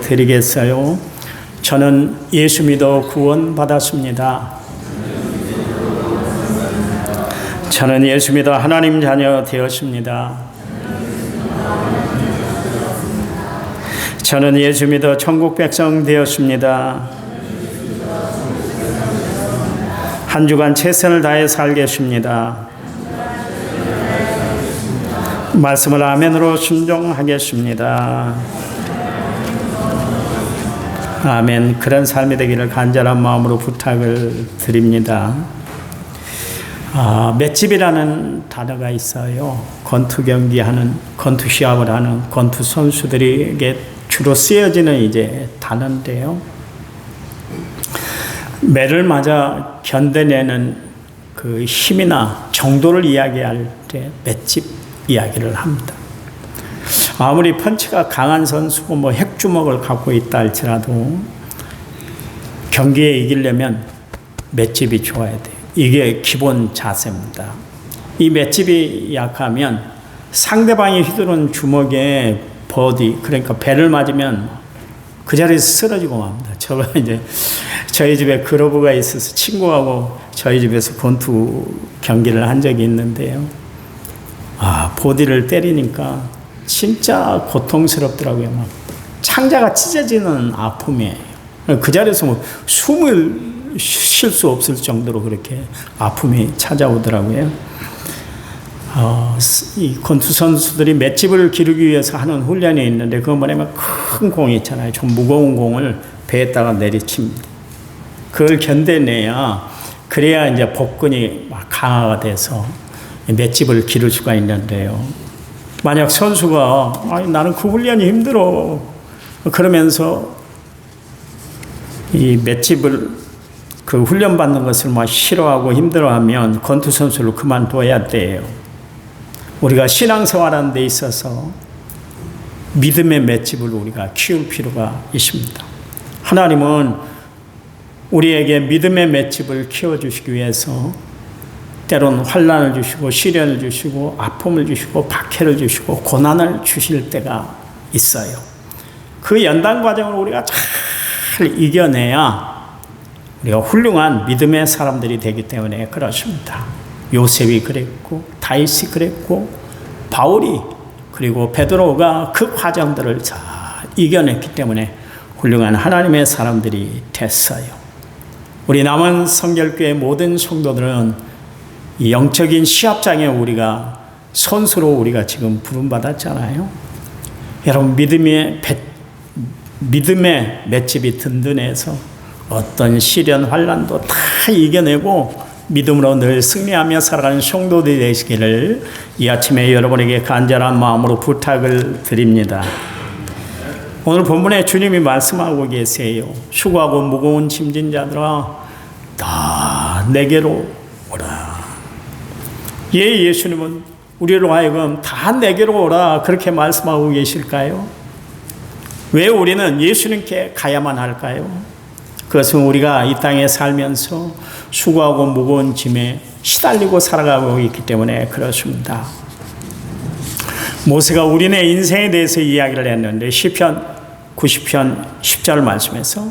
드리겠어요. 저는 예수 믿어 구원 받았습니다. 저는 예수 믿어 하나님 자녀 되었습니다. 저는 예수 믿어 천국 백성 되었습니다. 한 주간 최선을 다해 살겠습니다. 말씀을 아멘으로 순종하겠습니다. 아멘. 그런 삶이 되기를 간절한 마음으로 부탁을 드립니다. 맷집이라는 단어가 있어요. 권투 경기하는, 권투 시합을 하는 권투 선수들에게 주로 쓰여지는 이제 단어인데요. 매를 맞아 견뎌내는 그 힘이나 정도를 이야기할 때 맷집 이야기를 합니다. 아무리 펀치가 강한 선수고 뭐 핵주먹을 갖고 있다 할지라도 경기에 이기려면 맷집이 좋아야 돼요. 이게 기본 자세입니다. 이 맷집이 약하면 상대방이 휘두른 주먹에 버디, 그러니까 배를 맞으면 그 자리에서 쓰러지고 맙니다. 저가 이제 저희 집에 글러브가 있어서 친구하고 저희 집에서 권투 경기를 한 적이 있는데요. 보디를 때리니까 진짜 고통스럽더라고요. 막 창자가 찢어지는 아픔이에요. 그 자리에서 뭐 숨을 쉴 수 없을 정도로 그렇게 아픔이 찾아오더라고요. 이 권투 선수들이 맷집을 기르기 위해서 하는 훈련이 있는데 그거 뭐냐면 큰 공이 있잖아요. 좀 무거운 공을 배에다가 내리칩니다. 그걸 견뎌내야 그래야 이제 복근이 막 강화가 돼서 맷집을 기를 수가 있는데요. 만약 선수가 나는 그 훈련이 힘들어 그러면서 이 맷집을 그 훈련 받는 것을 막 싫어하고 힘들어하면 권투 선수를 그만둬야 돼요. 우리가 신앙생활하는 데 있어서 믿음의 맷집을 우리가 키울 필요가 있습니다. 하나님은 우리에게 믿음의 맷집을 키워주시기 위해서 때로는 환난을 주시고 시련을 주시고 아픔을 주시고 박해를 주시고 고난을 주실 때가 있어요. 그 연단 과정을 우리가 잘 이겨내야 우리가 훌륭한 믿음의 사람들이 되기 때문에 그렇습니다. 요셉이 그랬고 다윗이 그랬고 바울이 그리고 베드로가 그 과정들을 잘 이겨냈기 때문에 훌륭한 하나님의 사람들이 됐어요. 우리 남은 성결교회 모든 성도들은 이 영적인 시합장에 우리가 선수로 우리가 지금 부름받았잖아요. 여러분 믿음의 맷집이 든든해서 어떤 시련 환난도 다 이겨내고 믿음으로 늘 승리하며 살아가는 성도들이 되시기를 이 아침에 여러분에게 간절한 마음으로 부탁을 드립니다. 오늘 본문에 주님이 말씀하고 계세요. 수고하고 무거운 짐진 자들아 다 내게로 오라. 예수님은 우리로 하여금 다 내게로 오라 그렇게 말씀하고 계실까요? 왜 우리는 예수님께 가야만 할까요? 그것은 우리가 이 땅에 살면서 수고하고 무거운 짐에 시달리고 살아가고 있기 때문에 그렇습니다. 모세가 우리네 인생에 대해서 이야기를 했는데 시편 90편 10절 말씀에서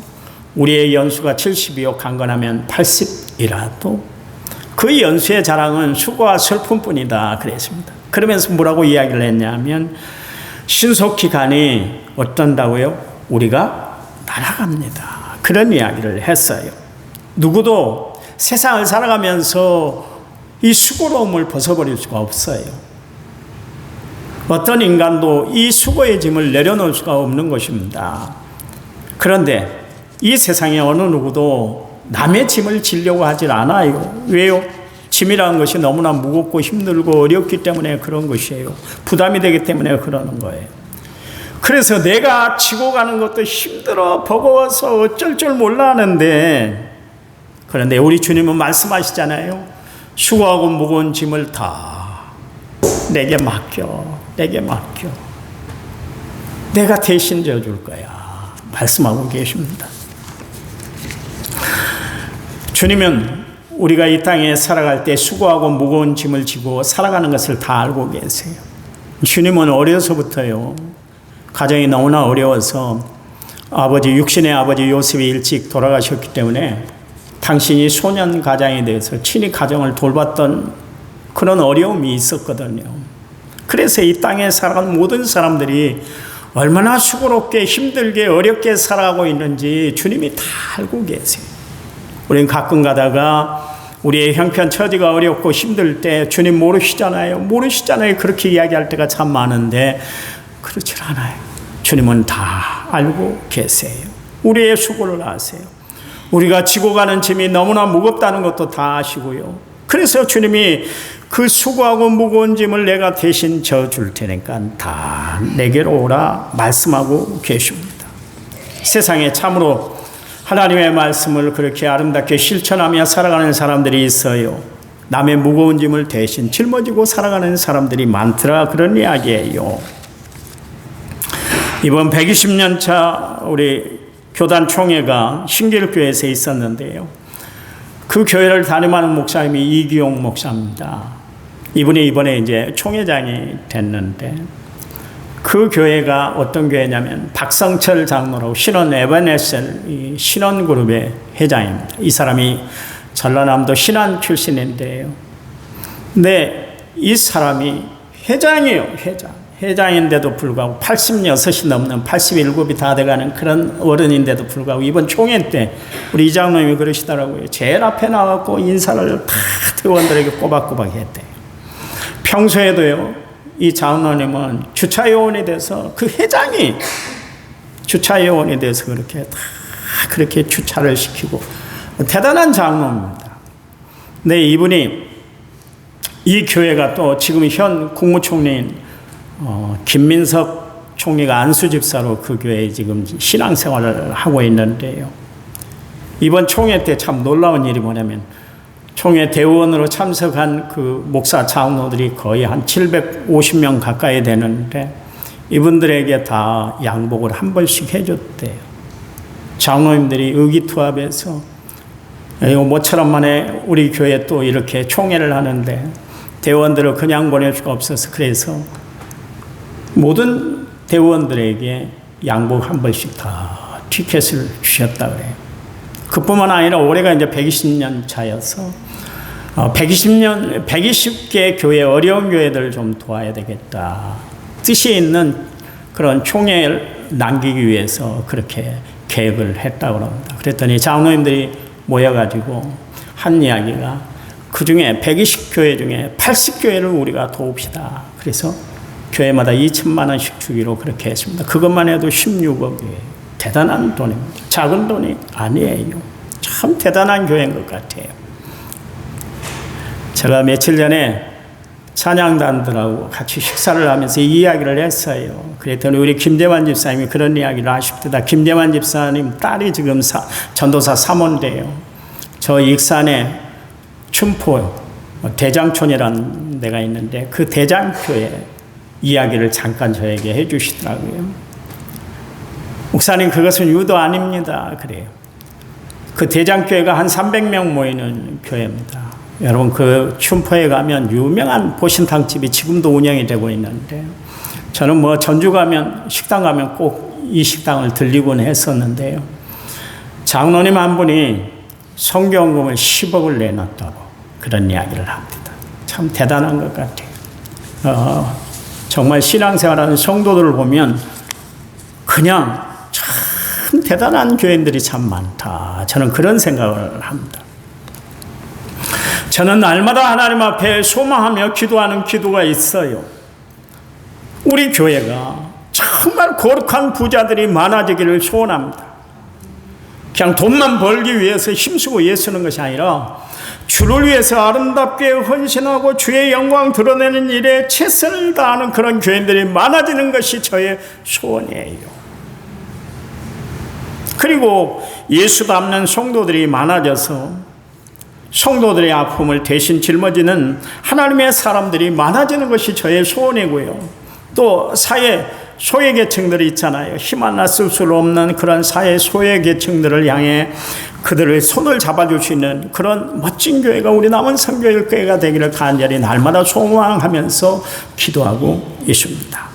우리의 연수가 70이요 강건하면 80이라도 그 연수의 자랑은 수고와 슬픔뿐이다 그랬습니다. 그러면서 뭐라고 이야기를 했냐면 신속히 가니 어떤다고요? 우리가 날아갑니다. 그런 이야기를 했어요. 누구도 세상을 살아가면서 이 수고로움을 벗어버릴 수가 없어요. 어떤 인간도 이 수고의 짐을 내려놓을 수가 없는 것입니다. 그런데 이 세상에 어느 누구도 남의 짐을 지려고 하질 않아요. 왜요? 짐이라는 것이 너무나 무겁고 힘들고 어렵기 때문에 그런 것이에요. 부담이 되기 때문에 그러는 거예요. 그래서 내가 지고 가는 것도 힘들어 버거워서 어쩔 줄 몰라 하는데 그런데 우리 주님은 말씀하시잖아요. 수고하고 무거운 짐을 다 내게 맡겨. 내가 대신 져줄 거야. 말씀하고 계십니다. 주님은 우리가 이 땅에 살아갈 때 수고하고 무거운 짐을 지고 살아가는 것을 다 알고 계세요. 주님은 어려서부터요. 가정이 너무나 어려워서 육신의 아버지 요셉이 일찍 돌아가셨기 때문에 당신이 소년 가장에 대해서 친히 가정을 돌봤던 그런 어려움이 있었거든요. 그래서 이 땅에 살아간 모든 사람들이 얼마나 수고롭게 힘들게 어렵게 살아가고 있는지 주님이 다 알고 계세요. 우리는 가끔 가다가 우리의 형편 처지가 어렵고 힘들 때 주님 모르시잖아요. 그렇게 이야기할 때가 참 많은데 그렇지 않아요. 주님은 다 알고 계세요. 우리의 수고를 아세요. 우리가 지고 가는 짐이 너무나 무겁다는 것도 다 아시고요. 그래서 주님이 그 수고하고 무거운 짐을 내가 대신 져줄 테니까 다 내게로 오라 말씀하고 계십니다. 세상에 참으로 하나님의 말씀을 그렇게 아름답게 실천하며 살아가는 사람들이 있어요. 남의 무거운 짐을 대신 짊어지고 살아가는 사람들이 많더라, 그런 이야기예요. 이번 120년 차 우리 교단 총회가 신길교회에서 있었는데요. 그 교회를 담임하는 목사님이 이기용 목사입니다. 이분이 이번에 이제 총회장이 됐는데, 그 교회가 어떤 교회냐면 박성철 장로라고 신원 에베네셀 신원그룹의 회장입니다. 이 사람이 전라남도 신안 출신인데요. 근데 이 사람이 회장이에요. 회장인데도 불구하고 86이 넘는 87이 다 돼가는 그런 어른인데도 불구하고 이번 총회 때 우리 이장로님이 그러시더라고요. 제일 앞에 나와서 인사를 다 회원들에게 꼬박꼬박 했대요. 평소에도요, 이 장로님은 주차요원이 돼서 그 회장이 주차요원이 돼서 그렇게 주차를 시키고 대단한 장로입니다. 근데 이분이 이 교회가 또 지금 현 국무총리인 김민석 총리가 안수 집사로 그 교회에 지금 신앙생활을 하고 있는데요. 이번 총회 때 참 놀라운 일이 뭐냐면 총회 대의원으로 참석한 그 목사 장로들이 거의 한 750명 가까이 되는데 이분들에게 다 양복을 한 번씩 해줬대요. 장로님들이 의기투합해서 모처럼 만에 우리 교회 또 이렇게 총회를 하는데 대의원들을 그냥 보낼 수가 없어서 그래서 모든 대의원들에게 양복 한 번씩 다 티켓을 주셨다 그래요. 그뿐만 아니라 올해가 이제 120년 차여서 120개 교회, 어려운 교회들을 좀 도와야 되겠다 뜻이 있는 그런 총회를 남기기 위해서 그렇게 계획을 했다고 합니다. 그랬더니 장로님들이 모여가지고 한 이야기가 그 중에 120교회 중에 80교회를 우리가 도웁시다. 그래서 교회마다 2천만 원씩 주기로 그렇게 했습니다. 그것만 해도 16억이에요. 대단한 돈입니다. 작은 돈이 아니에요. 참 대단한 교회인 것 같아요. 제가 며칠 전에 찬양단들하고 같이 식사를 하면서 이 이야기를 했어요. 그랬더니 우리 김재환 집사님이 그런 이야기를 하십니다. 김재환 집사님 딸이 지금 전도사 사모인데요. 저 익산에 춘포 대장촌이라는 데가 있는데 그 대장교회 이야기를 잠깐 저에게 해 주시더라고요. 목사님, 그것은 유도 아닙니다. 그래요. 그 대장교회가 한 300명 모이는 교회입니다. 여러분, 그 춘포에 가면 유명한 보신탕집이 지금도 운영이 되고 있는데, 저는 뭐 전주 가면, 식당 가면 꼭 이 식당을 들리곤 했었는데요. 장로님 한 분이 성경금을 10억을 내놨다고 그런 이야기를 합니다. 참 대단한 것 같아요. 정말 신앙생활하는 성도들을 보면 그냥 참 대단한 교인들이 참 많다. 저는 그런 생각을 합니다. 저는 날마다 하나님 앞에 소망하며 기도하는 기도가 있어요. 우리 교회가 정말 거룩한 부자들이 많아지기를 소원합니다. 그냥 돈만 벌기 위해서 힘쓰고 애쓰는 것이 아니라 주를 위해서 아름답게 헌신하고 주의 영광 드러내는 일에 최선을 다하는 그런 교인들이 많아지는 것이 저의 소원이에요. 그리고 예수 닮는 성도들이 많아져서 성도들의 아픔을 대신 짊어지는 하나님의 사람들이 많아지는 것이 저의 소원이고요. 또 사회 소외계층들이 있잖아요. 힘 하나 쓸 수 없는 그런 사회 소외계층들을 향해 그들의 손을 잡아줄 수 있는 그런 멋진 교회가 우리 남은 선교교회가 되기를 간절히 날마다 소망하면서 기도하고 있습니다.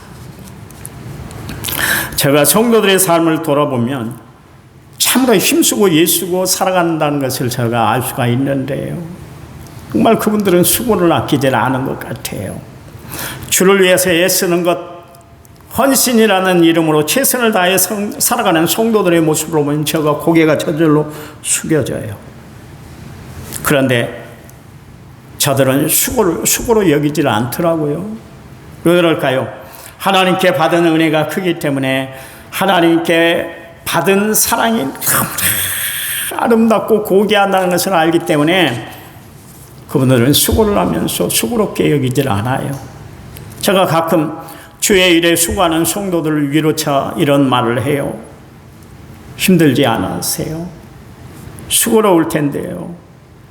제가 성도들의 삶을 돌아보면 참으로 힘쓰고 예수고 살아간다는 것을 제가 알 수가 있는데요. 정말 그분들은 수고를 아끼지 않은 것 같아요. 주를 위해서 애쓰는 것, 헌신이라는 이름으로 최선을 다해 살아가는 성도들의 모습을 보면 제가 고개가 저절로 숙여져요. 그런데 저들은 수고로 여기질 않더라고요. 왜 그럴까요? 하나님께 받은 은혜가 크기 때문에 하나님께 받은 사랑이 아름답고 고귀하다는 것을 알기 때문에 그분들은 수고를 하면서 수고롭게 여기질 않아요. 제가 가끔 주의 일에 수고하는 성도들을 위로차 이런 말을 해요. 힘들지 않으세요? 수고로울 텐데요.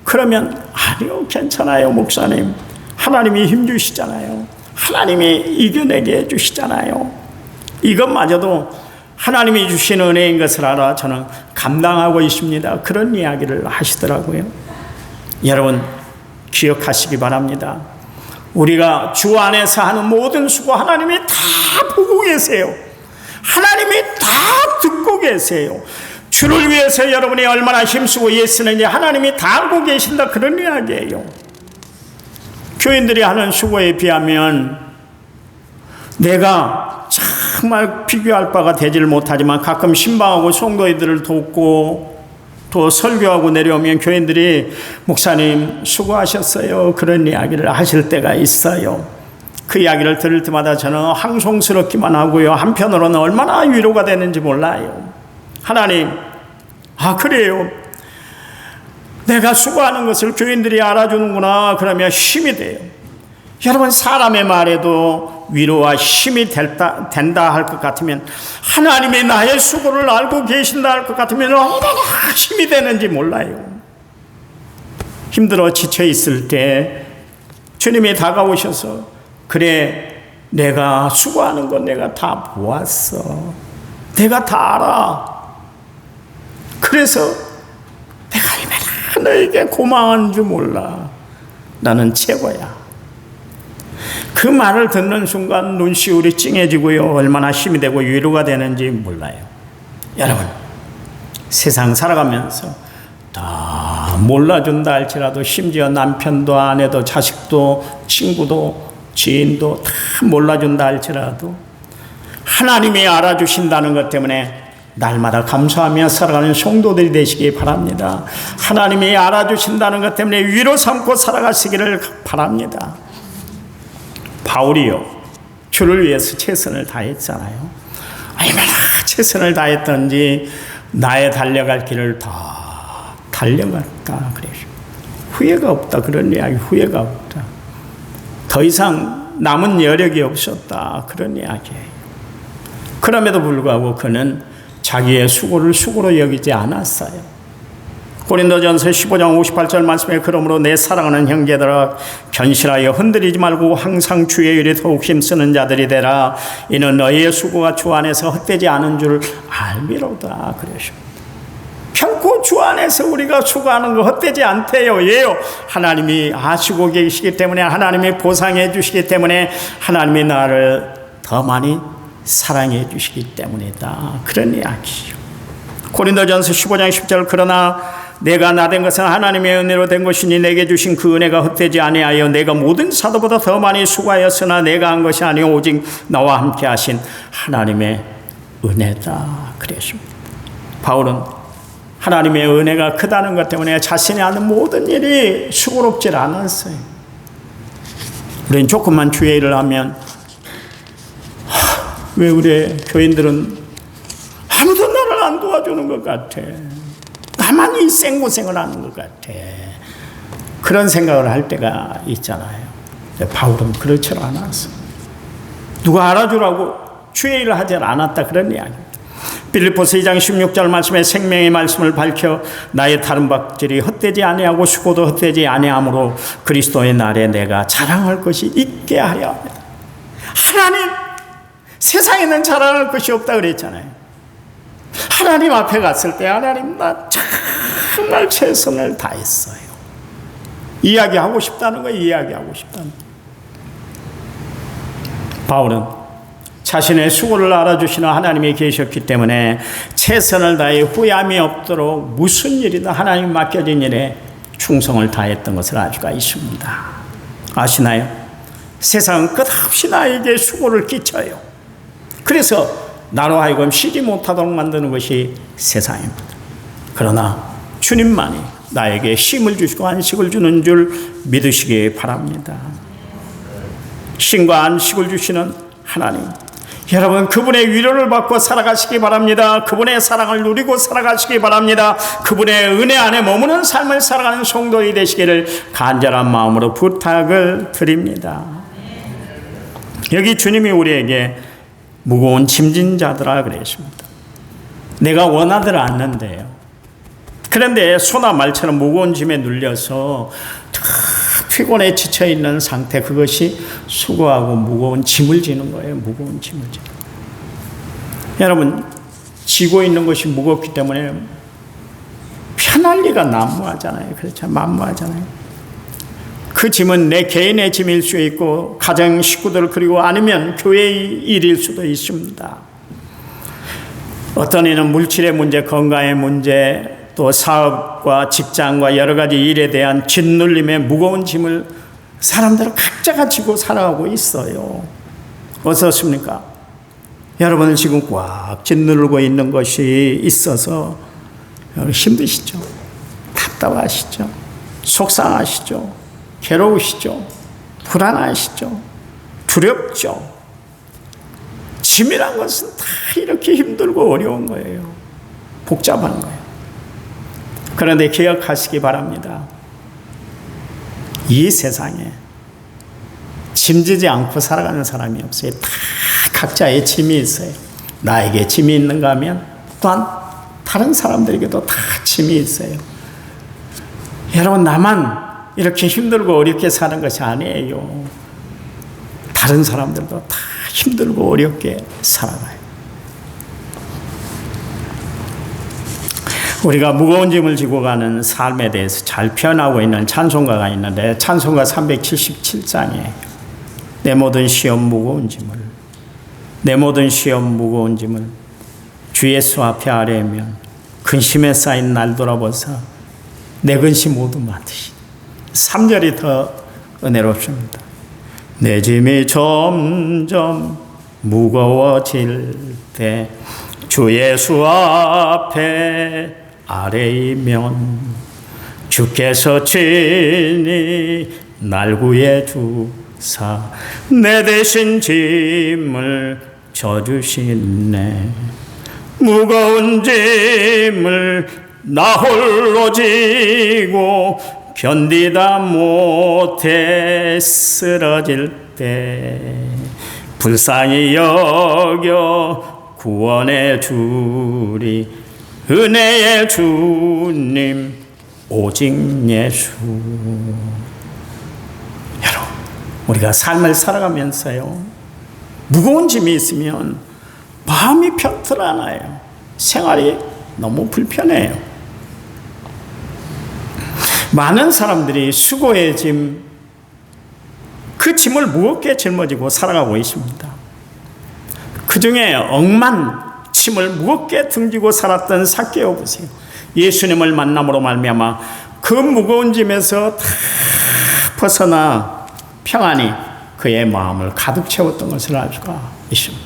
그러면 아니요, 괜찮아요, 목사님. 하나님이 힘주시잖아요. 하나님이 이겨내게 해주시잖아요. 이것마저도 하나님이 주신 은혜인 것을 알아 저는 감당하고 있습니다. 그런 이야기를 하시더라고요. 여러분 기억하시기 바랍니다. 우리가 주 안에서 하는 모든 수고 하나님이 다 보고 계세요. 하나님이 다 듣고 계세요. 주를 위해서 여러분이 얼마나 힘쓰고 애쓰는지 하나님이 다 알고 계신다, 그런 이야기예요. 교인들이 하는 수고에 비하면 내가 정말 비교할 바가 되지를 못하지만 가끔 신방하고 성도들을 돕고 또 설교하고 내려오면 교인들이 목사님 수고하셨어요, 그런 이야기를 하실 때가 있어요. 그 이야기를 들을 때마다 저는 황송스럽기만 하고요, 한편으로는 얼마나 위로가 되는지 몰라요. 하나님, 그래요, 내가 수고하는 것을 교인들이 알아주는구나, 그러면 힘이 돼요. 여러분, 사람의 말에도 위로와 힘이 된다 할 것 같으면, 하나님이 나의 수고를 알고 계신다 할 것 같으면 얼마나 힘이 되는지 몰라요. 힘들어 지쳐 있을 때 주님이 다가오셔서, 그래, 내가 수고하는 건 내가 다 보았어, 내가 다 알아, 그래서 내가 얼마나 너에게 고마운 줄 몰라, 나는 최고야. 그 말을 듣는 순간 눈시울이 찡해지고요, 얼마나 힘이 되고 위로가 되는지 몰라요. 여러분, 세상 살아가면서 다 몰라준다 할지라도, 심지어 남편도 아내도 자식도 친구도 지인도 다 몰라준다 할지라도 하나님이 알아주신다는 것 때문에 날마다 감사하며 살아가는 성도들이 되시기 바랍니다. 하나님이 알아주신다는 것 때문에 위로 삼고 살아가시기를 바랍니다. 바울이요, 주를 위해서 최선을 다했잖아요. 얼마나 최선을 다했던지 나의 달려갈 길을 다 달려갔다 그래요. 후회가 없다, 그런 이야기. 후회가 없다, 더 이상 남은 여력이 없었다, 그런 이야기예요. 그럼에도 불구하고 그는 자기의 수고를 수고로 여기지 않았어요. 고린도전서 15장 58절 말씀에, 그러므로 내 사랑하는 형제들아, 견실하여 흔들리지 말고 항상 주의 일에 더욱 힘쓰는 자들이 되라. 이는 너희의 수고가 주 안에서 헛되지 않은 줄 알미로다 그러십니다. 결코 주 안에서 우리가 수고하는 거 헛되지 않대요. 예요, 하나님이 아시고 계시기 때문에, 하나님이 보상해 주시기 때문에, 하나님이 나를 더 많이 사랑해 주시기 때문이다, 그런 이야기죠. 고린도전서 15장 10절, 그러나 내가 나된 것은 하나님의 은혜로 된 것이니 내게 주신 그 은혜가 헛되지 아니하여 내가 모든 사도보다 더 많이 수고하였으나 내가 한 것이 아니오 오직 나와 함께 하신 하나님의 은혜다 그랬습니다. 바울은 하나님의 은혜가 크다는 것 때문에 자신이 하는 모든 일이 수고롭지 않았어요. 우리는 조금만 주의 일을 하면 왜 우리 교인들은 아무도 나를 안 도와주는 것 같아, 나만 이 생고생을 하는 것 같아, 그런 생각을 할 때가 있잖아요. 바울은 그렇지 않았어. 누가 알아주라고 주의 일을 하지 않았다, 그런 이야기입니다. 빌립보서 2장 16절 말씀에 생명의 말씀을 밝혀 나의 다른 박질이 헛되지 아니하고 수고도 헛되지 아니하므로 그리스도의 날에 내가 자랑할 것이 있게 하려 합니다. 하나님, 세상에는 자랑할 것이 없다 그랬잖아요. 하나님 앞에 갔을 때, 하나님, 나 정말 최선을 다했어요, 이야기하고 싶다는 거예요. 이야기하고 싶다는 거예요. 바울은 자신의 수고를 알아주시는 하나님이 계셨기 때문에 최선을 다해 후회함이 없도록 무슨 일이든 하나님 맡겨진 일에 충성을 다했던 것을 알 수가 있습니다. 아시나요? 세상은 끝없이 나에게 수고를 끼쳐요. 그래서 나로 하여금 쉬지 못하도록 만드는 것이 세상입니다. 그러나 주님만이 나에게 쉼을 주시고 안식을 주는 줄 믿으시기 바랍니다. 쉼과 안식을 주시는 하나님, 여러분 그분의 위로를 받고 살아가시기 바랍니다. 그분의 사랑을 누리고 살아가시기 바랍니다. 그분의 은혜 안에 머무는 삶을 살아가는 성도이 되시기를 간절한 마음으로 부탁을 드립니다. 여기 주님이 우리에게 무거운 짐진 자들아 그랬습니다. 내가 원하들 않는데요. 그런데 소나 말처럼 무거운 짐에 눌려서 피곤해 지쳐있는 상태, 그것이 수고하고 무거운 짐을 지는 거예요. 무거운 짐을 지는 거예요. 여러분, 지고 있는 것이 무겁기 때문에 편할 리가 난무하잖아요. 그렇죠? 만무하잖아요. 그 짐은 내 개인의 짐일 수 있고 가정 식구들 그리고 아니면 교회의 일일 수도 있습니다. 어떤 이는 물질의 문제, 건강의 문제, 또 사업과 직장과 여러 가지 일에 대한 짓눌림의 무거운 짐을 사람들은 각자가 지고 살아가고 있어요. 어떻습니까? 여러분은 지금 꽉 짓누르고 있는 것이 있어서 힘드시죠? 답답하시죠? 속상하시죠? 괴로우시죠? 불안하시죠? 두렵죠? 짐이란 것은 다 이렇게 힘들고 어려운 거예요. 복잡한 거예요. 그런데 기억하시기 바랍니다. 이 세상에 짐지지 않고 살아가는 사람이 없어요. 다 각자의 짐이 있어요. 나에게 짐이 있는가 하면 또한 다른 사람들에게도 다 짐이 있어요. 여러분, 나만 이렇게 힘들고 어렵게 사는 것이 아니에요. 다른 사람들도 다 힘들고 어렵게 살아가요. 우리가 무거운 짐을 지고 가는 삶에 대해서 잘 표현하고 있는 찬송가가 있는데 찬송가 377장에 내 모든 시험 무거운 짐을, 내 모든 시험 무거운 짐을 주 예수 앞에 아뢰면 근심에 쌓인 날 돌아보사 내 근심 모두 맡으시. 3절이 더 은혜롭습니다. 내 짐이 점점 무거워질 때 주 예수 앞에 아뢰이면 주께서 친히 날 구해 주사 내 대신 짐을 져주시네. 무거운 짐을 나 홀로 지고 견디다 못해 쓰러질 때 불쌍히 여겨 구원해 주리 은혜의 주님 오직 예수. 여러분, 우리가 삶을 살아가면서요 무거운 짐이 있으면 마음이 편들 않아요. 생활이 너무 불편해요. 많은 사람들이 수고의 짐, 그 짐을 무겁게 짊어지고 살아가고 있습니다. 그 중에 억만 짐을 무겁게 등지고 살았던 삭개오 보세요. 예수님을 만남으로 말미암아 그 무거운 짐에서 다 벗어나 평안히 그의 마음을 가득 채웠던 것을 알 수가 있습니다.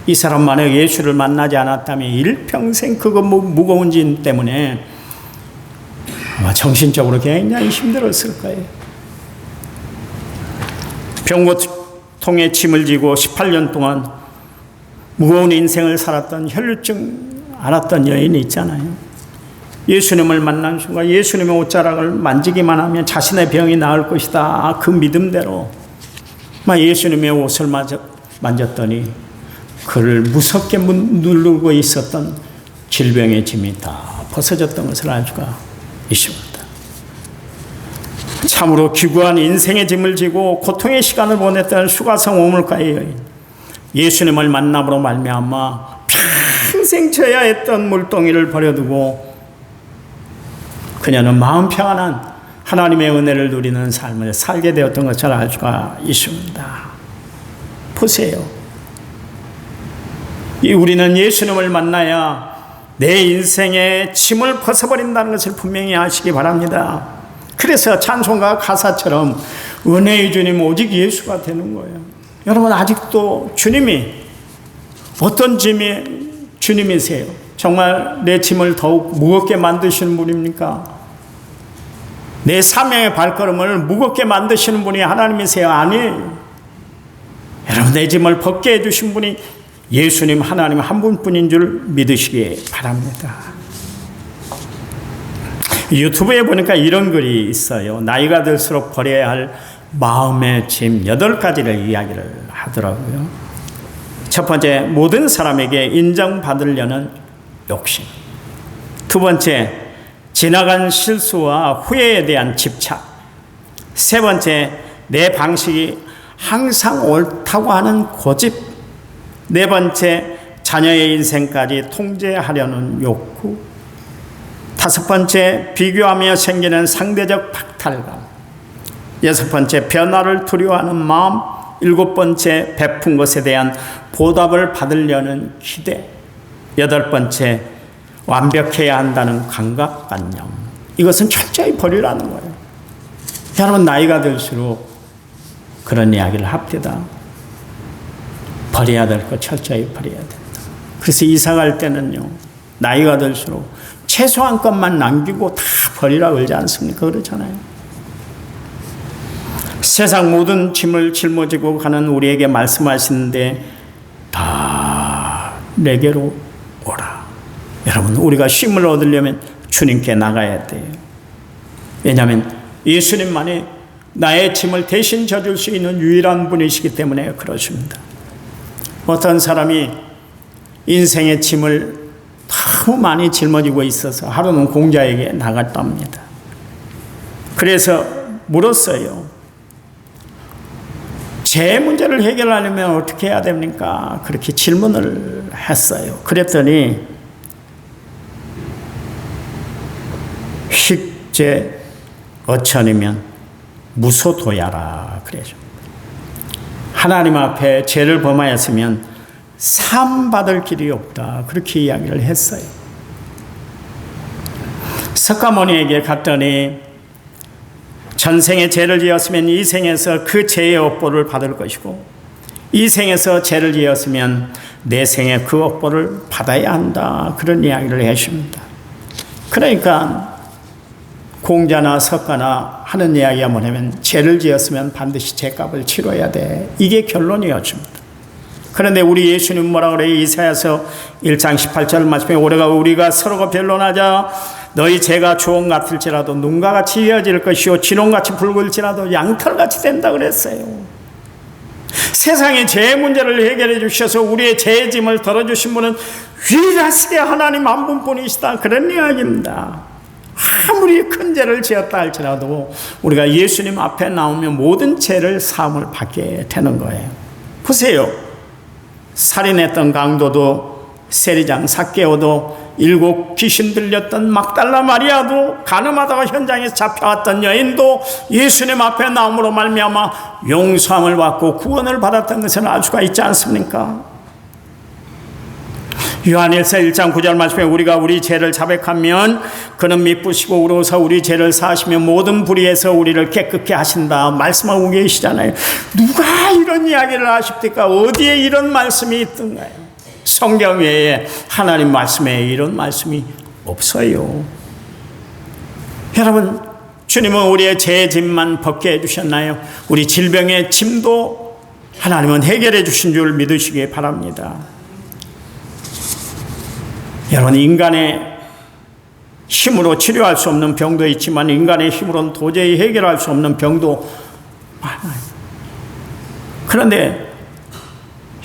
이 사람 만약 예수를 만나지 않았다면 일평생 그거 무거운 짐 때문에 아마 정신적으로 굉장히 힘들었을 거예요. 병고통에 짐을 지고 18년 동안 무거운 인생을 살았던 혈루증 앓았던 여인이 있잖아요. 예수님을 만난 순간 예수님의 옷자락을 만지기만 하면 자신의 병이 나을 것이다. 그 믿음대로 예수님의 옷을 만졌더니 그를 무섭게 누르고 있었던 질병의 짐이 다 벗어졌던 것을 알 수가 있습니다. 참으로 기구한 인생의 짐을 지고 고통의 시간을 보냈던 수가성 오물가의 여인, 예수님을 만남으로 말미암아 평생 져야 했던 물동이를 버려두고 그녀는 마음 평안한 하나님의 은혜를 누리는 삶을 살게 되었던 것을 알 수가 있습니다. 보세요. 우리는 예수님을 만나야 내 인생의 짐을 벗어버린다는 것을 분명히 아시기 바랍니다. 그래서 찬송가 가사처럼 은혜의 주님 오직 예수가 되는 거예요. 여러분, 아직도 주님이 어떤 짐이 주님이세요? 정말 내 짐을 더욱 무겁게 만드시는 분입니까? 내 사명의 발걸음을 무겁게 만드시는 분이 하나님이세요? 아니에요. 여러분, 내 짐을 벗게 해주신 분이 예수님 하나님 한 분뿐인 줄 믿으시기 바랍니다. 유튜브에 보니까 이런 글이 있어요. 나이가 들수록 버려야 할 마음의 짐 8가지를 이야기를 하더라고요. 첫 번째, 모든 사람에게 인정받으려는 욕심. 두 번째, 지나간 실수와 후회에 대한 집착. 세 번째, 내 방식이 항상 옳다고 하는 고집. 네 번째, 자녀의 인생까지 통제하려는 욕구. 다섯 번째, 비교하며 생기는 상대적 박탈감. 여섯 번째, 변화를 두려워하는 마음. 일곱 번째, 베푼 것에 대한 보답을 받으려는 기대. 여덟 번째, 완벽해야 한다는 강박관념. 이것은 철저히 버리라는 거예요. 여러분, 나이가 들수록 그런 이야기를 합니다. 버려야 될 것 철저히 버려야 된다. 그래서 이사 갈 때는요, 나이가 들수록 최소한 것만 남기고 다 버리라 그러지 않습니까? 그렇잖아요. 세상 모든 짐을 짊어지고 가는 우리에게 말씀하시는데 다 내게로 오라. 여러분, 우리가 쉼을 얻으려면 주님께 나가야 돼요. 왜냐하면 예수님만이 나의 짐을 대신 져줄 수 있는 유일한 분이시기 때문에 그렇습니다. 어떤 사람이 인생의 짐을 너무 많이 짊어지고 있어서 하루는 공자에게 나갔답니다. 그래서 물었어요. 제 문제를 해결하려면 어떻게 해야 됩니까? 그렇게 질문을 했어요. 그랬더니 휙제 어천이면 무소도야라 그래죠. 하나님 앞에 죄를 범하였으면 사함받을 길이 없다. 그렇게 이야기를 했어요. 석가모니에게 갔더니 전생에 죄를 지었으면 이 생에서 그 죄의 업보를 받을 것이고 이 생에서 죄를 지었으면 내 생에 그 업보를 받아야 한다. 그런 이야기를 해줍니다. 그러니까 공자나 석가나 하는 이야기가 뭐냐면 죄를 지었으면 반드시 죄값을 치러야 돼. 이게 결론이었습니다. 그런데 우리 예수님 뭐라 그래요? 이사야서 1장 18절 말씀에 우리가 서로가 변론하자 너희 죄가 주홍 같을지라도 눈과 같이 이어질 것이요 진홍같이 붉을지라도 양털같이 된다 그랬어요. 세상의 죄의 문제를 해결해 주셔서 우리의 죄의 짐을 덜어주신 분은 유일하시게 하나님 한 분뿐이시다. 그런 이야기입니다. 아무리 큰 죄를 지었다 할지라도 우리가 예수님 앞에 나오면 모든 죄를 사함을 받게 되는 거예요. 보세요. 살인했던 강도도 세리장 삭개오도 7 귀신 들렸던 막달라 마리아도 간음하다가 현장에서 잡혀왔던 여인도 예수님 앞에 나옴으로 말미암아 용서함을 받고 구원을 받았던 것을 알 수가 있지 않습니까? 요한일서 1장 9절 말씀에 우리가 우리 죄를 자백하면 그는 미쁘시고 우로서 우리 죄를 사하시며 모든 불의에서 우리를 깨끗게 하신다 말씀하고 계시잖아요. 누가 이런 이야기를 하십니까? 어디에 이런 말씀이 있던가요? 성경 외에 하나님 말씀에 이런 말씀이 없어요. 여러분, 주님은 우리의 죄의 짐만 벗게 해주셨나요? 우리 질병의 짐도 하나님은 해결해 주신 줄 믿으시기 바랍니다. 여러분, 인간의 힘으로 치료할 수 없는 병도 있지만 인간의 힘으로는 도저히 해결할 수 없는 병도 많아요. 그런데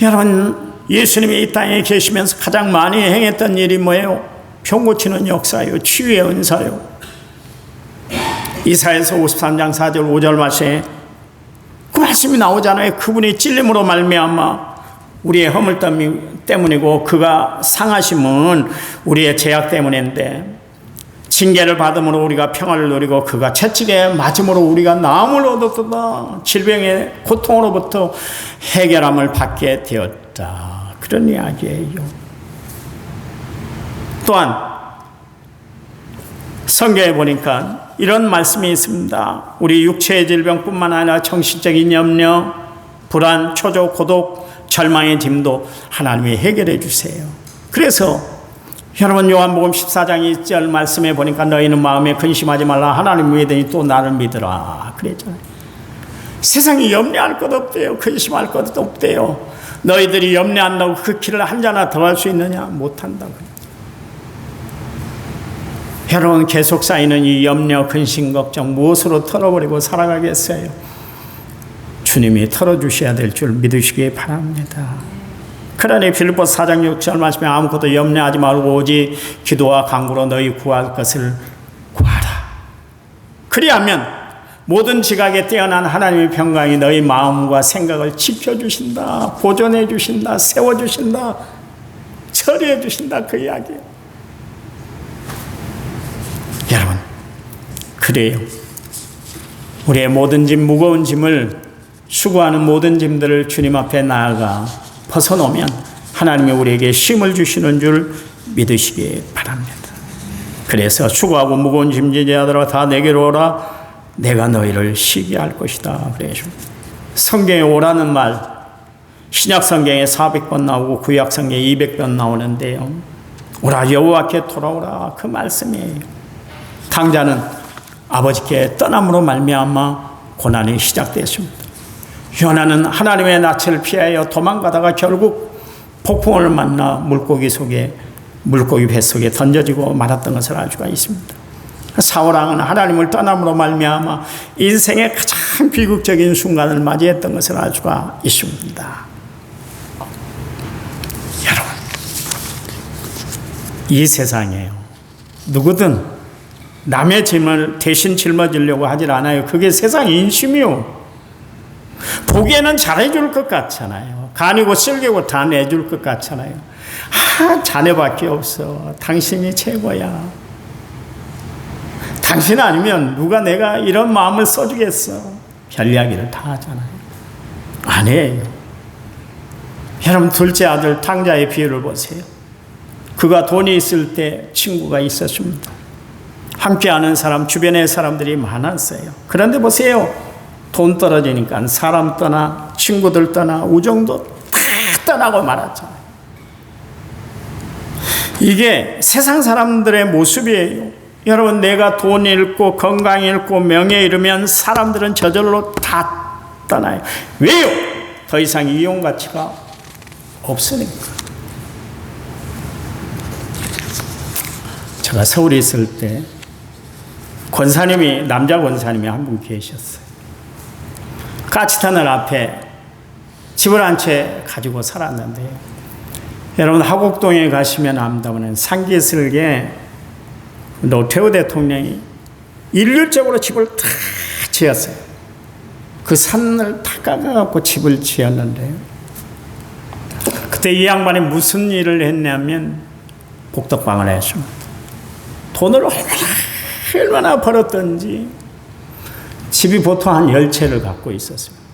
여러분, 예수님이 이 땅에 계시면서 가장 많이 행했던 일이 뭐예요? 병 고치는 역사예요. 치유의 은사예요. 이사야서 53장 4절 5절 말씀에 그 말씀이 나오잖아요. 그분이 찔림으로 말미암아 우리의 허물 때문이고 그가 상하심은 우리의 죄악 때문인데 징계를 받음으로 우리가 평화를 누리고 그가 채찍에 맞음으로 우리가 나음을 얻었다. 질병의 고통으로부터 해결함을 받게 되었다. 그런 이야기예요. 또한 성경에 보니까 이런 말씀이 있습니다. 우리 육체의 질병뿐만 아니라 정신적인 염려, 불안, 초조, 고독, 절망의 짐도 하나님이 해결해 주세요. 그래서 여러분 요한복음 14장 1절 말씀에 보니까 너희는 마음에 근심하지 말라. 하나님 믿으니 또 나를 믿으라. 그랬잖아요. 세상이 염려할 것 없대요. 근심할 것 없대요. 너희들이 염려한다고 그 길을 한 자나 더 할 수 있느냐? 못한다고. 여러분 계속 쌓이는 이 염려, 근심, 걱정 무엇으로 털어버리고 살아가겠어요? 주님이 털어주셔야 될 줄 믿으시기 바랍니다. 그러니 빌립보서 4장 6절 말씀에 아무것도 염려하지 말고 오직 기도와 간구로 너희 구할 것을 구하라. 그리하면 모든 지각에 뛰어난 하나님의 평강이 너희 마음과 생각을 지켜주신다, 보존해 주신다, 세워주신다, 처리해 주신다, 그 이야기예요. 여러분 그래요. 우리의 모든 짐, 무거운 짐을 수고하는 모든 짐들을 주님 앞에 나아가 벗어놓으면 하나님이 우리에게 쉼을 주시는 줄 믿으시기 바랍니다. 그래서 수고하고 무거운 짐진 자들아 다 내게로 오라. 내가 너희를 쉬게 할 것이다. 그래서 성경에 오라는 말 신약 성경에 400번 나오고 구약 성경에 200번 나오는데요. 오라 여호와께 돌아오라 그 말씀이에요. 당자는 아버지께 떠남으로 말미암아 고난이 시작되었습니다. 요나는 하나님의 낯을 피하여 도망가다가 결국 폭풍을 만나 물고기 뱃속에 던져지고 말았던 것을 알 수가 있습니다. 사울왕은 하나님을 떠남으로 말미암아 인생의 가장 비극적인 순간을 맞이했던 것을 알 수가 있습니다. 여러분 이 세상에요 누구든 남의 짐을 대신 짊어지려고 하질 않아요. 그게 세상 인심이요. 보기에는 잘해줄 것 같잖아요. 간이고 쓸개고 다 내줄 것 같잖아요. 자네밖에 없어. 당신이 최고야. 당신 아니면 누가 내가 이런 마음을 써주겠어. 별 이야기를 다 하잖아요. 안 해요. 여러분 둘째 아들 탕자의 비유를 보세요. 그가 돈이 있을 때 친구가 있었습니다. 함께 아는 사람, 주변의 사람들이 많았어요. 그런데 보세요. 돈 떨어지니까 사람 떠나, 친구들 떠나, 우정도 다 떠나고 말았잖아요. 이게 세상 사람들의 모습이에요. 여러분 내가 돈 잃고 건강 잃고 명예 잃으면 사람들은 저절로 다 떠나요. 왜요? 더 이상 이용 가치가 없으니까. 제가 서울에 있을 때 권사님이 남자 권사님이 한 분 계셨어요. 가치터널 앞에 집을 한 채 가지고 살았는데요. 여러분 하곡동에 가시면 압니다만 상기슬게 노태우 대통령이 일률적으로 집을 다 지었어요. 그 산을 다 깎아갖고 집을 지었는데요. 그때 이 양반이 무슨 일을 했냐면 복덕방을 했습니다. 돈을 얼마나 벌었던지 집이 보통 한 10채를 갖고 있었습니다.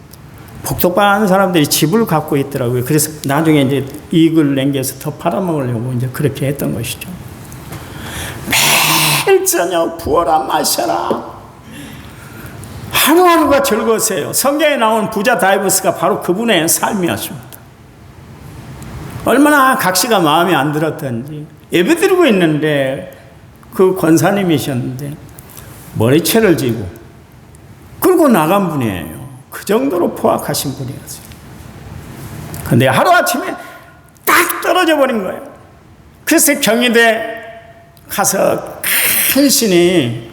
복덕방 하는 사람들이 집을 갖고 있더라고요. 그래서 나중에 이제 이익을 남겨서 더 팔아먹으려고 이제 그렇게 했던 것이죠. 매일 저녁 부어라 마셔라. 하루하루가 즐거우세요. 성경에 나온 부자 다이브스가 바로 그분의 삶이었습니다. 얼마나 각시가 마음에 안 들었던지 예배드리고 있는데 그 권사님이셨는데 머리채를 쥐고 끌고 나간 분이에요. 그 정도로 포악하신 분이었어요. 근데 하루아침에 딱 떨어져 버린 거예요. 그래서 경희대 가서 간신히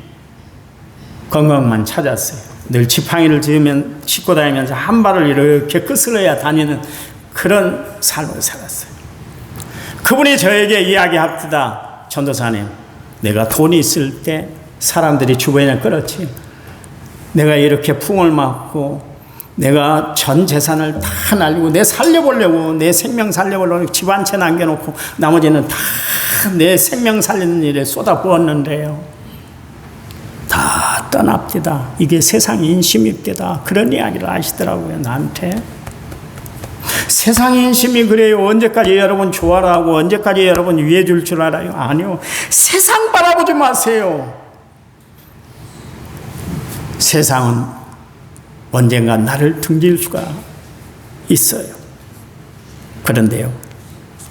건강만 찾았어요. 늘 지팡이를 짚으면 짚고 다니면서 한 발을 이렇게 거슬러야 다니는 그런 삶을 살았어요. 그분이 저에게 이야기합니다. 전도사님, 내가 돈이 있을 때 사람들이 주변에 끌었지. 내가 이렇게 풍을 맞고 내가 전 재산을 다 날리고 내 살려보려고 내 생명 살려보려고 집 한 채 남겨놓고 나머지는 다 내 생명 살리는 일에 쏟아부었는데요. 다 떠납디다. 이게 세상 인심입디다. 그런 이야기를 하시더라고요. 나한테. 세상 인심이 그래요. 언제까지 여러분 좋아라 하고 언제까지 여러분 위해 줄 줄 알아요? 아니요. 세상 바라보지 마세요. 세상은 언젠가 나를 등질 수가 있어요. 그런데요,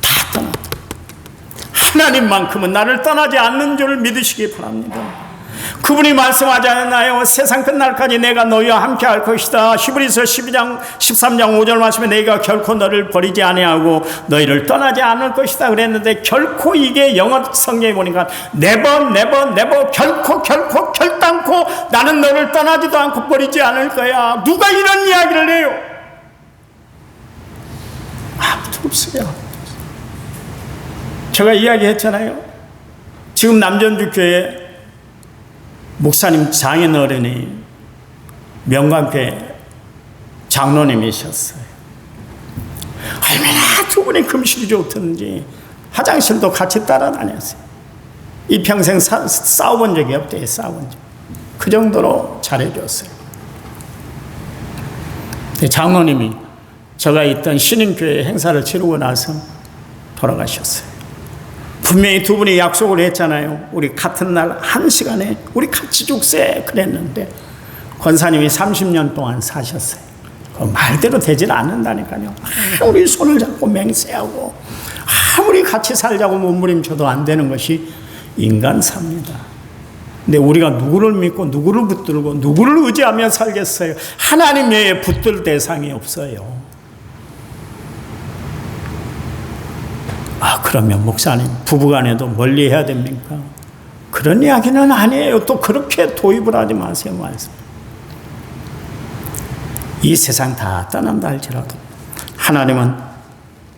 다 떠났다. 하나님만큼은 나를 떠나지 않는 줄 믿으시기 바랍니다. 그분이 말씀하지 않았나요? 세상 끝날까지 내가 너희와 함께 할 것이다. 히브리서 13장 5절 말씀에 내가 결코 너를 버리지 아니하고 너희를 떠나지 않을 것이다 그랬는데, 결코 이게 영어 성경에 보니까 never 결단코 나는 너를 떠나지도 않고 버리지 않을 거야. 누가 이런 이야기를 해요? 아무도 없어요. 제가 이야기했잖아요. 지금 남전주교회 목사님 장인어른이 명관교회 장로님이셨어요. 얼마나 두 분이 금실이 좋던지 화장실도 같이 따라다녔어요. 이 평생 싸워본 적이 없대요. 싸워본 적. 그 정도로 잘해줬어요. 장로님이 제가 있던 신임교회 행사를 치르고 나서 돌아가셨어요. 분명히 두 분이 약속을 했잖아요. 우리 같은 날 1시간에 우리 같이 죽세 그랬는데 권사님이 30년 동안 사셨어요. 말대로 되질 않는다니까요. 아무리 손을 잡고 맹세하고 아무리 같이 살자고 몸부림쳐도 안 되는 것이 인간사입니다. 근데 우리가 누구를 믿고 누구를 붙들고 누구를 의지하며 살겠어요? 하나님 외에 붙들 대상이 없어요. 그러면 목사님 부부간에도 멀리 해야 됩니까? 그런 이야기는 아니에요. 또 그렇게 도입을 하지 마세요. 말씀. 이 세상 다 떠난다 할지라도 하나님은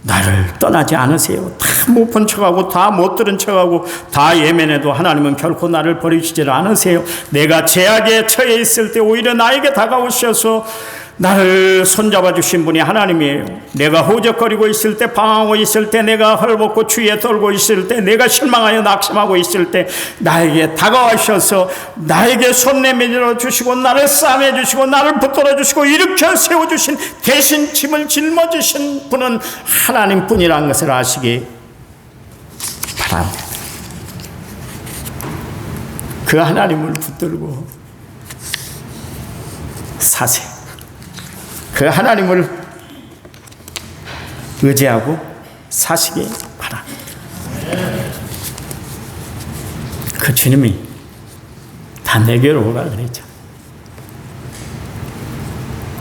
나를 떠나지 않으세요. 다 못 본 척하고 다 못 들은 척하고 다 예면해도 하나님은 결코 나를 버리시지 않으세요. 내가 죄악에 처해 있을 때 오히려 나에게 다가오셔서 나를 손잡아 주신 분이 하나님이에요. 내가 호적거리고 있을 때, 방황하고 있을 때, 내가 헐벗고 추위에 떨고 있을 때, 내가 실망하여 낙심하고 있을 때 나에게 다가와셔서 나에게 손 내밀어 주시고 나를 싸매 주시고 나를 붙들어 주시고 일으켜 세워주신, 대신 짐을 짊어지신 분은 하나님뿐이라는 것을 아시기 바랍니다. 그 하나님을 붙들고 사세요. 그 하나님을 의지하고 사시기 바랍니다. 그 주님이 다 내게로 오라 그랬죠.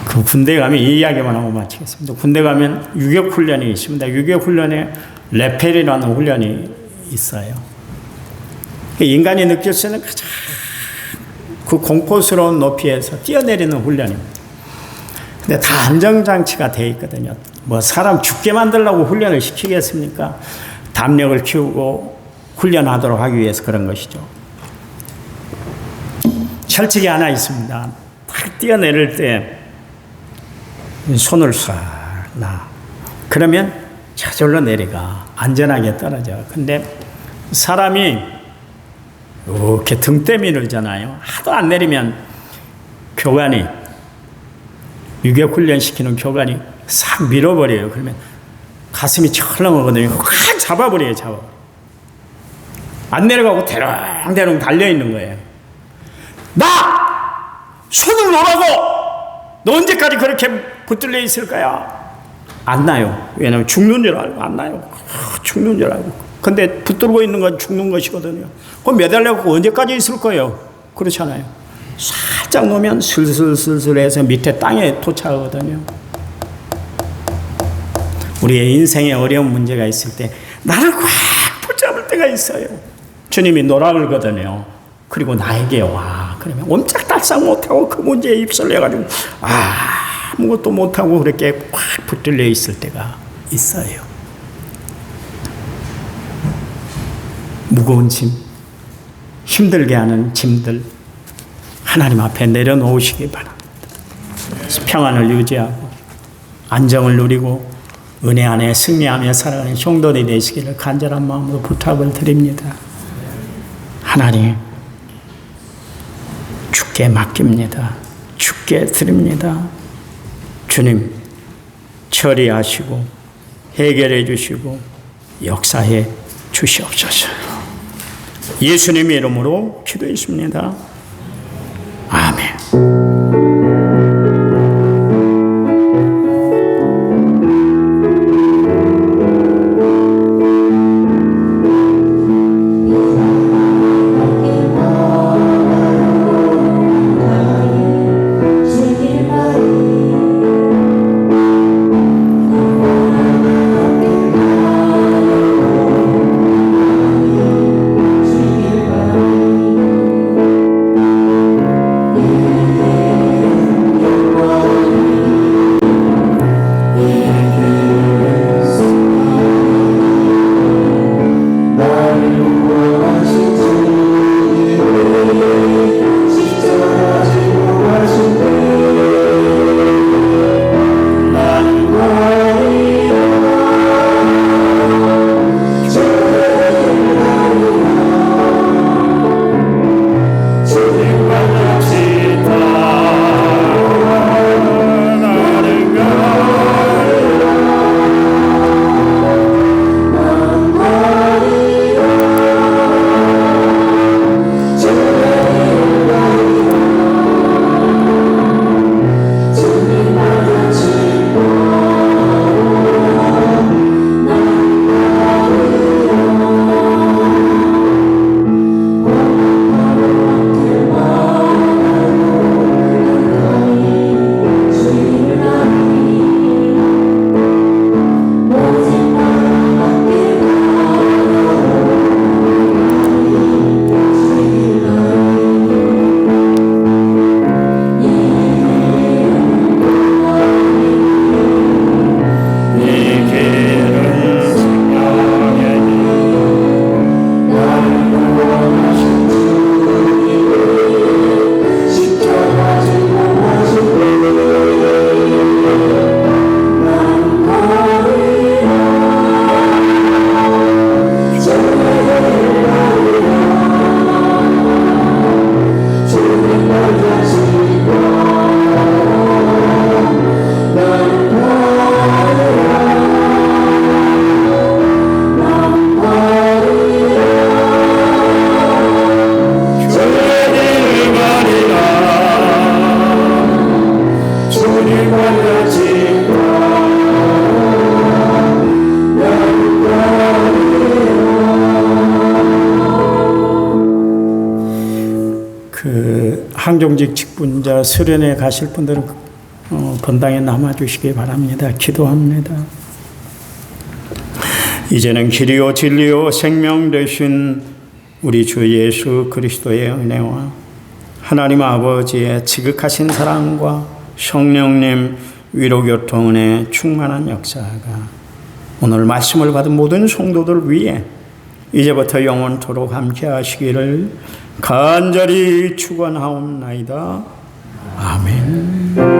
그 군대 가면 이 이야기만 하고 마치겠습니다. 군대 가면 유격훈련이 있습니다. 유격훈련에 레펠이라는 훈련이 있어요. 인간이 느낄 수 있는 가장 그 공포스러운 높이에서 뛰어내리는 훈련입니다. 근데 다 안정장치가 되어 있거든요. 뭐 사람 죽게 만들려고 훈련을 시키겠습니까? 담력을 키우고 훈련하도록 하기 위해서 그런 것이죠. 철칙이 하나 있습니다. 딱 뛰어내릴 때 손을 쏴 놔. 그러면 저절로 내려가. 안전하게 떨어져. 근데 사람이 이렇게 등 때밀잖아요. 하도 안 내리면 교관이, 유격훈련 시키는 교관이 싹 밀어버려요. 그러면 가슴이 철렁하거든요. 확 잡아버려요. 안 내려가고 대롱대롱 달려있는 거예요. 나! 손을 놓으라고! 너 언제까지 그렇게 붙들려 있을 거야? 안 나요. 왜냐면 죽는 줄 알고 안 나요. 죽는 줄 알고. 근데 붙들고 있는 건 죽는 것이거든요. 그럼 매달려고 언제까지 있을 거예요? 그렇잖아요. 살짝 놓으면 슬슬슬슬 해서 밑에 땅에 도착하거든요. 우리의 인생에 어려운 문제가 있을 때 나를 꽉 붙잡을 때가 있어요. 주님이 놓라 그러거든요. 그리고 나에게 와. 그러면 옴짝달싹 못하고 그 문제에 입설해가지고 아무것도 못하고 그렇게 꽉 붙들려 있을 때가 있어요. 무거운 짐, 힘들게 하는 짐들 하나님 앞에 내려놓으시기 바랍니다. 평안을 유지하고 안정을 누리고 은혜 안에 승리하며 살아가는 성도들이 되시기를 간절한 마음으로 부탁을 드립니다. 하나님, 주께 맡깁니다. 주께 드립니다. 주님, 처리하시고 해결해 주시고 역사해 주시옵소서. 예수님의 이름으로 기도했습니다. 아멘. 항종직 직분자 수련회 가실 분들은 본당에 남아주시기 바랍니다. 기도합니다. 이제는 길이요 진리요 생명 되신 우리 주 예수 그리스도의 은혜와 하나님 아버지의 지극하신 사랑과 성령님 위로교통의 충만한 역사가 오늘 말씀을 받은 모든 성도들 위해 이제부터 영원토록 함께 하시기를 간절히 축원하옵나이다. 아멘.